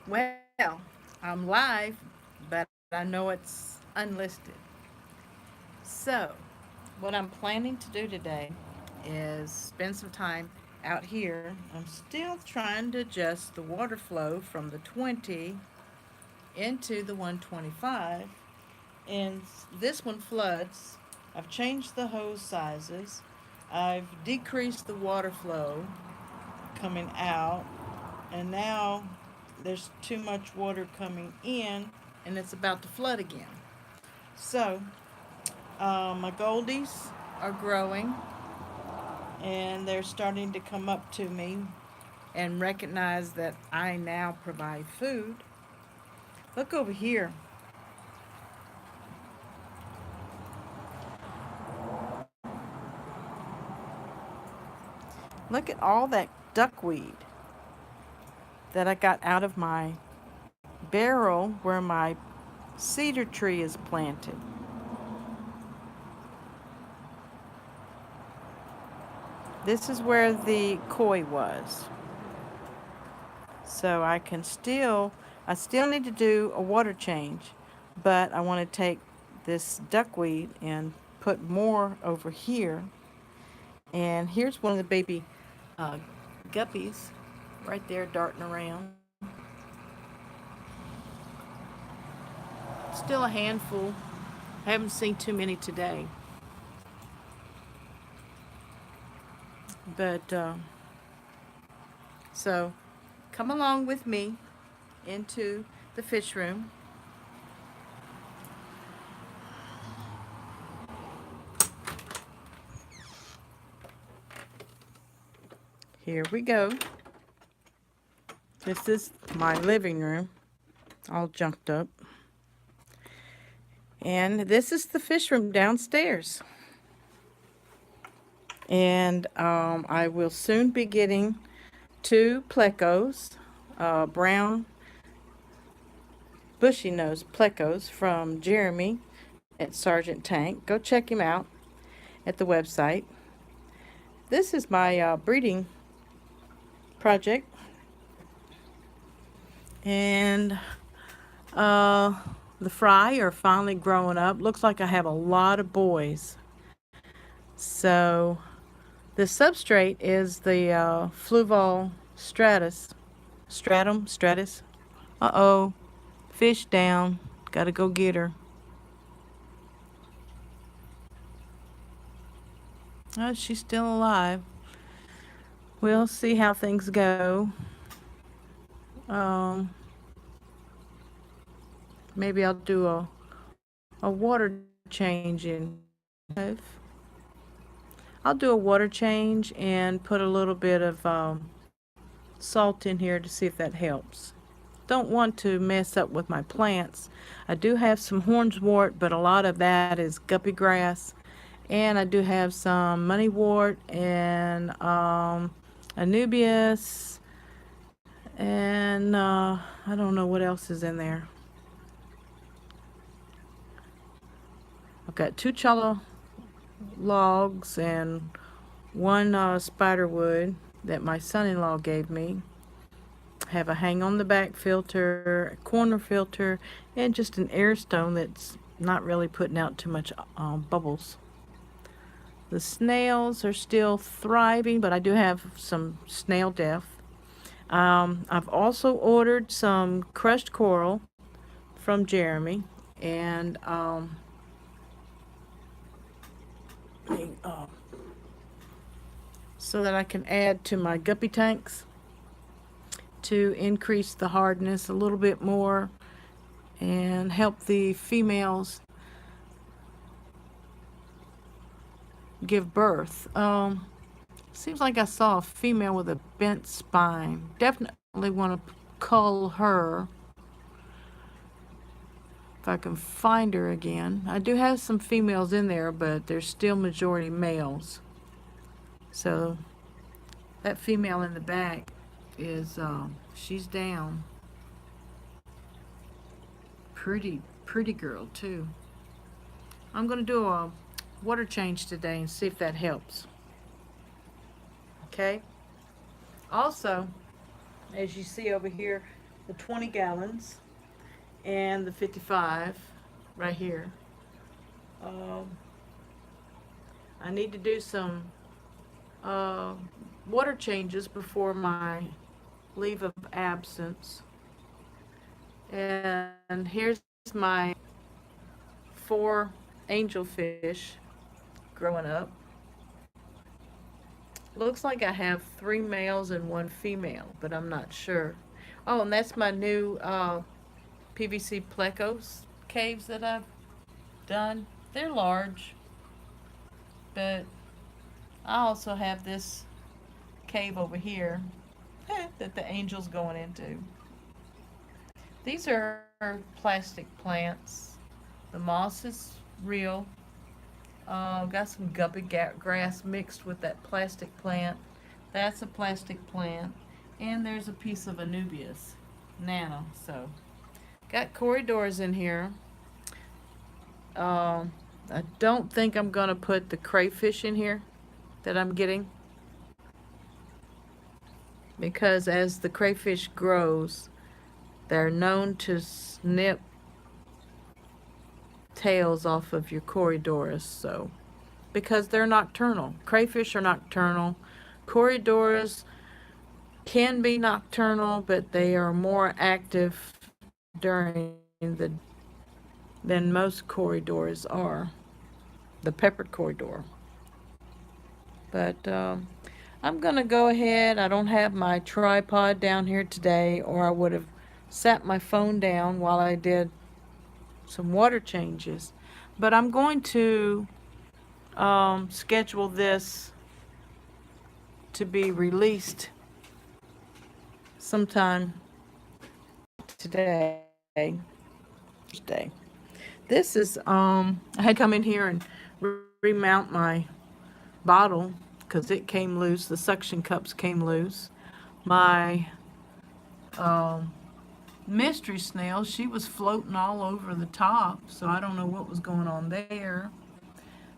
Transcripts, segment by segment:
Well, I'm live, but I know it's unlisted. So, what I'm planning to do today is spend some time out here. I'm still trying to adjust the water flow from the 20 into the 125, and this one floods. I've changed the hose sizes. I've decreased the water flow coming out, and now there's too much water coming in, and it's about to flood again. So, my goldies are growing, and they're starting to come up to me and recognize that I now provide food. Look over here. Look at all that duckweed that I got out of my barrel where my cedar tree is planted. This is where the koi was. So I still need to do a water change, but I want to take this duckweed and put more over here. And here's one of the baby uh, guppies right there darting around. Still a handful. I haven't seen too many today. But so come along with me into the fish room. Here we go. This is my living room, all junked up. And this is the fish room downstairs. And I will soon be getting two plecos, brown bushy nose plecos from Jeremy at Sergeant Tank. Go check him out at the website. This is my breeding project. And the fry are finally growing up. Looks like I have a lot of boys. So the substrate is the fluval stratus. Uh-oh, fish down. Gotta go get her. Oh, she's still alive. We'll see how things go. Maybe I'll do a water change in. I'll do a water change and put a little bit of salt in here to see if that helps. Don't want to mess up with my plants. I do have some hornswort, but a lot of that is guppy grass. And I do have some moneywort and anubias. And I don't know what else is in there. I've got two cello logs and one spider wood that my son-in-law gave me. Have a hang on the back filter, a corner filter, and just an air stone that's not really putting out too much bubbles. The snails are still thriving, but I do have some snail death. I've also ordered some crushed coral from Jeremy, and so that I can add to my guppy tanks to increase the hardness a little bit more and help the females give birth. Seems like I saw a female with a bent spine. Definitely want to cull her if I can find her again. I do have some females in there, but there's still majority males. So that female in the back is she's down. Pretty girl too. I'm gonna do a water change today and see if that helps. Okay. Also, as you see over here, the 20 gallons and the 55 right here. Um, I need to do some uh, water changes before my leave of absence. And here's my 4 angelfish growing up. Looks like I have 3 males and 1 female, but I'm not sure. Oh, and that's my new PVC plecos caves that I've done. They're large, but I also have this cave over here that the angel's going into. These are plastic plants. The moss is real. Got some guppy grass mixed with that plastic plant. That's a plastic plant. And there's a piece of Anubias nano. So, got corridors in here. Um, I don't think I'm going to put the crayfish in here that I'm getting, because as the crayfish grows, they're known to snip tails off of your corridors. So, because they're nocturnal. Crayfish are nocturnal. Corridors can be nocturnal, but they are more active during the than most corridors are. The peppered corridor. But I'm gonna go ahead. I don't have my tripod down here today, or I would have sat my phone down while I did some water changes. But I'm going to schedule this to be released sometime today. Thursday. This is I had come in here and remount my bottle because it came loose. The suction cups came loose. My mystery snail, she was floating all over the top, so I don't know what was going on there.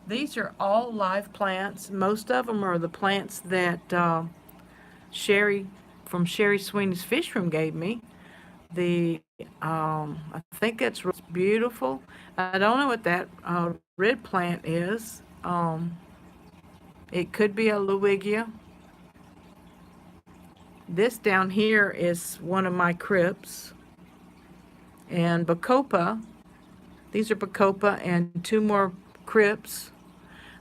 These are all live plants. Most of them are the plants that Sherry from Sherry Sweeney's Fishroom gave me. The I think it's beautiful. I don't know what that red plant is. It could be a Luigia. This down here is one of my crypts. And Bacopa. These are Bacopa and 2 more crypts.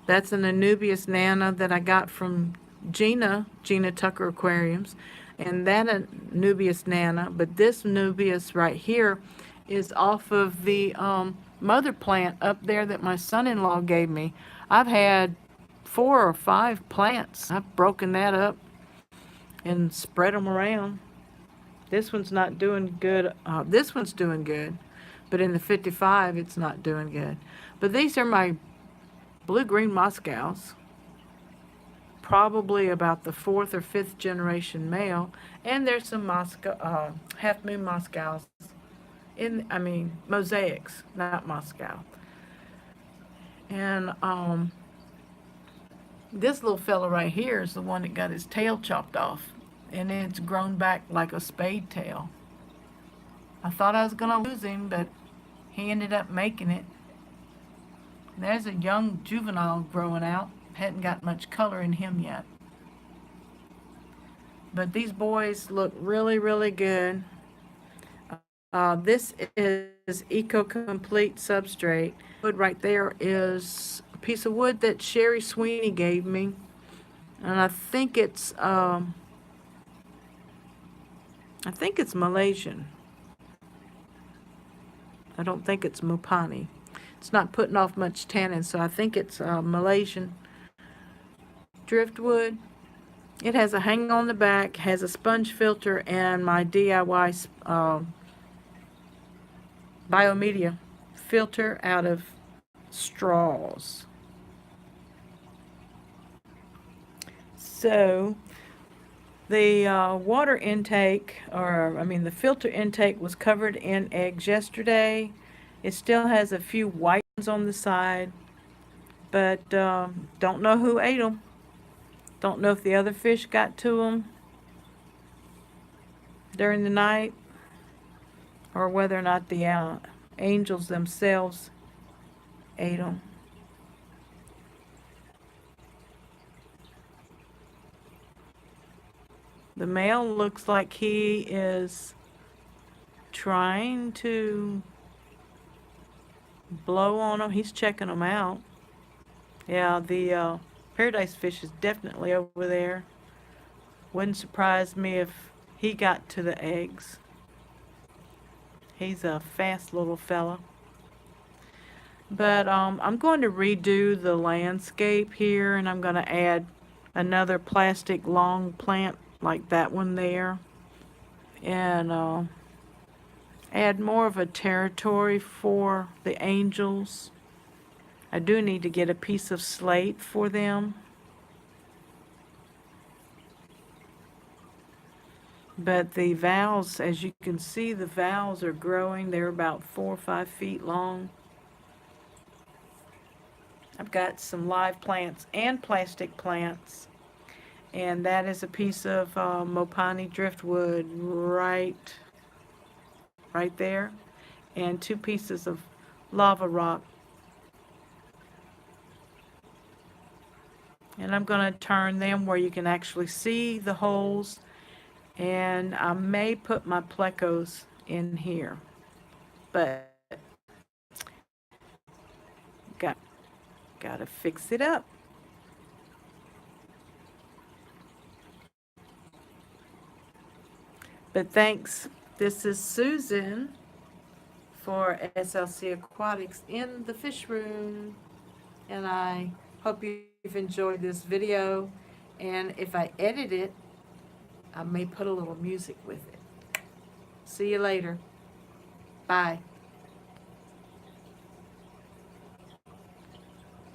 That's an Anubias Nana that I got from Gina Tucker Aquariums. And that Anubias Nana, but this Anubias right here is off of the mother plant up there that my son-in-law gave me. I've had 4 or 5 plants. I've broken that up and spread them around. This one's not doing good. This one's doing good, but in the 55, it's not doing good. But these are my blue-green Moscows. Probably about the 4th or 5th generation male, and there's some Moscow, half moon Moscows mosaics, not Moscow. And this little fella right here is the one that got his tail chopped off, and it's grown back like a spade tail. I thought I was gonna lose him, but he ended up making it. There's a young juvenile growing out. Hadn't got much color in him yet. But these boys look really, really good. This is Eco Complete Substrate. Wood right there is a piece of wood that Sherry Sweeney gave me. And I think it's Malaysian. I don't think it's Mupani. It's not putting off much tannin, so I think it's Malaysian driftwood. It has a hang on the back, has a sponge filter, and my DIY biomedia filter out of straws. So the water intake, the filter intake was covered in eggs yesterday. It still has a few white ones on the side, but don't know who ate them. Don't know if the other fish got to them during the night. or whether or not the angels themselves ate them. The male looks like he is trying to blow on them. He's checking them out. Yeah, the paradise fish is definitely over there. Wouldn't surprise me if he got to the eggs. He's a fast little fella. But I'm going to redo the landscape here, and I'm going to add another plastic long plant like that one there, and add more of a territory for the angels. I do need to get a piece of slate for them. But the valves, as you can see, the valves are growing. They're about 4 or 5 feet long. I've got some live plants and plastic plants. And that is a piece of Mopani driftwood right there. And 2 pieces of lava rock. And I'm going to turn them where you can actually see the holes. And I may put my plecos in here. But gotta fix it up. But thanks. This is Susan for SLC Aquatics in the fish room. And I hope you've enjoyed this video. And if I edit it, I may put a little music with it. See you later. Bye.